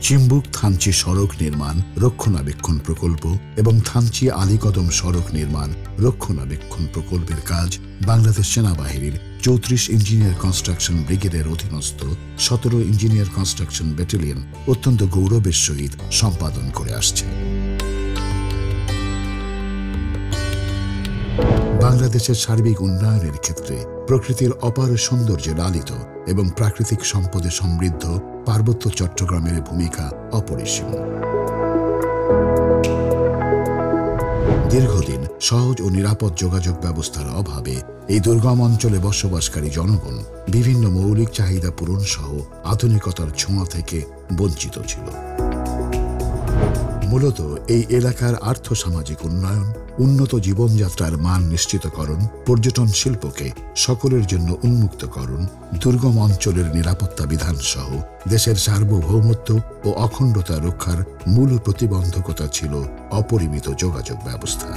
চিম্বুক-থানচি সড়ক নির্মাণ রক্ষণাবেক্ষণ প্রকল্প এবং থানচি-আলীকদম সড়ক নির্মাণ রক্ষণাবেক্ষণ প্রকল্পের কাজ বাংলাদেশ সেনাবাহিনীর ৩৪ ইঞ্জিনিয়ার কনস্ট্রাকশন ব্রিগেডের অধীনস্থ ১৭ ইঞ্জিনিয়ার কনস্ট্রাকশন ব্যাটালিয়ন অত্যন্ত গৌরবের সহিত সম্পাদন করে আসছে। বাংলাদেশের সার্বিক উন্নয়নের ক্ষেত্রে প্রকৃতির অপার সৌন্দর্যে লালিত এবং প্রাকৃতিক সম্পদে সমৃদ্ধ পার্বত্য চট্টগ্রামের ভূমিকা অপরিসীম। দীর্ঘদিন সহজ ও নিরাপদ যোগাযোগ ব্যবস্থার অভাবে এই দুর্গম অঞ্চলে বসবাসকারী জনগণ বিভিন্ন মৌলিক চাহিদা পূরণ সহ আধুনিকতার ছোঁয়া থেকে বঞ্চিত ছিল। মূলত এই এলাকার আর্থসামাজিক উন্নয়ন, উন্নত জীবনযাত্রার মান নিশ্চিতকরণ, পর্যটন শিল্পকে সকলের জন্য উন্মুক্তকরণ, দুর্গম অঞ্চলের নিরাপত্তা বিধান সহ দেশের সার্বভৌমত্ব ও অখণ্ডতা রক্ষার মূল প্রতিবন্ধকতা ছিল অপরিমিত যোগাযোগ ব্যবস্থা।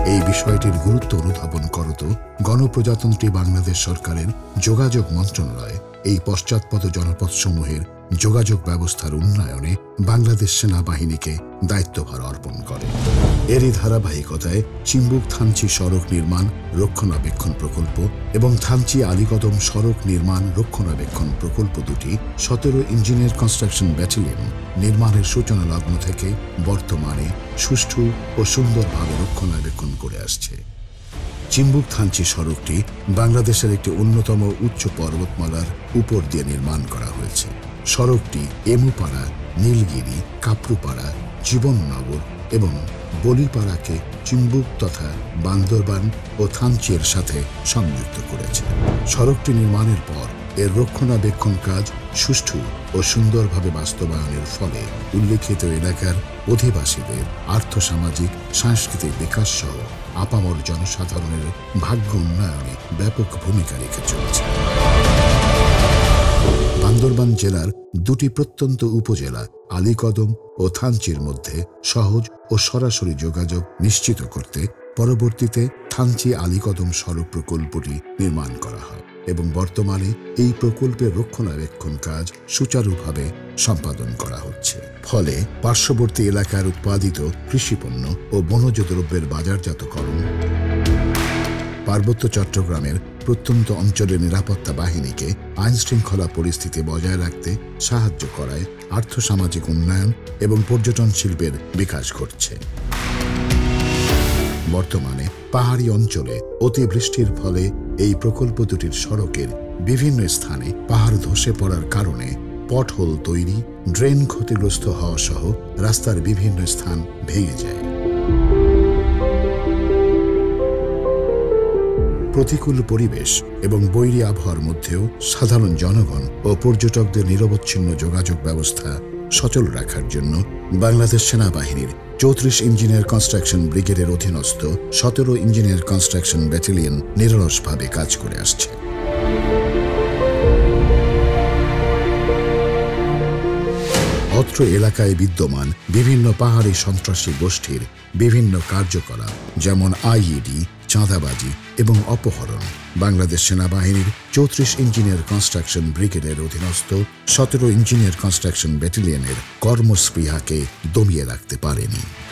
এই বিষয়টির গুরুত্ব অনুধাবন করত গণপ্রজাতন্ত্রী বাংলাদেশ সরকারের যোগাযোগ মন্ত্রণালয় এই পশ্চাৎপদ জনপদসমূহের যোগাযোগ ব্যবস্থার উন্নয়নে বাংলাদেশ সেনাবাহিনীকে দায়িত্বভার অর্পণ করে। এরই ধারাবাহিকতায় চিম্বুক-থানচি সড়ক নির্মাণ রক্ষণাবেক্ষণ প্রকল্প এবং থানচি-আলীকদম সড়ক নির্মাণ রক্ষণাবেক্ষণ প্রকল্প দুটি ১৭ ইঞ্জিনিয়ার কনস্ট্রাকশন ব্যাটালিয়ন নির্মাণের সূচনা লগ্ন থেকে বর্তমানে সুষ্ঠু ও সুন্দরভাবে রক্ষণাবেক্ষণ করে আসছে। চিম্বুক-থানচি সড়কটি বাংলাদেশের একটি অন্যতম উচ্চ পর্বতমালার উপর দিয়ে নির্মাণ করা হয়েছে। সড়কটি এমুপাড়া, নীলগিরি, কাপড়ুপাড়া, জীবননগর এবং বলিপাড়াকে চিম্বুক তথা বান্দরবান ও থানচির সাথে সংযুক্ত করেছে। সড়কটি নির্মাণের পর এর রক্ষণাবেক্ষণ কাজ সুষ্ঠু ও সুন্দরভাবে বাস্তবায়নের ফলে উল্লেখিত এলাকার অধিবাসীদের আর্থসামাজিক সাংস্কৃতিক বিকাশ সহ আপামর জনসাধারণের ভাগ্য উন্নয়নে ব্যাপক ভূমিকা রেখে চলেছে। বান্দরবান জেলার দুটি প্রত্যন্ত উপজেলা আলীকদম ও থানচির মধ্যে সহজ ও সরাসরি যোগাযোগ নিশ্চিত করতে পরবর্তীতে থানচি-আলীকদম সড়ক প্রকল্পটি নির্মাণ করা হয় এবং বর্তমানে এই প্রকল্পের রক্ষণাবেক্ষণ কাজ সুচারুভাবে সম্পাদন করা হচ্ছে। ফলে পার্শ্ববর্তী এলাকার উৎপাদিত কৃষিপণ্য ও বনজ দ্রব্যের বাজারজাতকরণ, পার্বত্য চট্টগ্রামের প্রত্যন্ত অঞ্চলের নিরাপত্তা বাহিনীকে আইনশৃঙ্খলা পরিস্থিতি বজায় রাখতে সাহায্য করায় আর্থসামাজিক উন্নয়ন এবং পর্যটন শিল্পের বিকাশ ঘটছে। বর্তমানে পাহাড়ি অঞ্চলে অতিবৃষ্টির ফলে এই প্রকল্প দুটির সড়কের বিভিন্ন স্থানে পাহাড় ধসে পড়ার কারণে পটহোল তৈরি, ড্রেন ক্ষতিগ্রস্ত হওয়া সহ রাস্তার বিভিন্ন স্থান ভেঙে যায়। প্রতিকূল পরিবেশ এবং বৈরী আবহাওয়ার মধ্যেও সাধারণ জনগণ ও পর্যটকদের নিরবচ্ছিন্ন যোগাযোগ ব্যবস্থা সচল রাখার জন্য বাংলাদেশ সেনাবাহিনীর ৩৪ ইঞ্জিনিয়ার কনস্ট্রাকশন ব্রিগেডের অধীনস্থ ১৭ ইঞ্জিনিয়ার কনস্ট্রাকশন ব্যাটালিয়ন নিরলসভাবে কাজ করে আসছে। অত্র এলাকায় বিদ্যমান বিভিন্ন পাহাড়ি সন্ত্রাসী গোষ্ঠীর বিভিন্ন কার্যকলাপ যেমন আইইডি, চাঁদাবাজি এবং অপহরণ বাংলাদেশ সেনাবাহিনীর ৩৪ ইঞ্জিনিয়ার কনস্ট্রাকশন ব্রিগেডের অধীনস্থ ১৭ ইঞ্জিনিয়ার কনস্ট্রাকশন ব্যাটালিয়নের কর্মস্পৃহাকে দমিয়ে রাখতে পারেনি।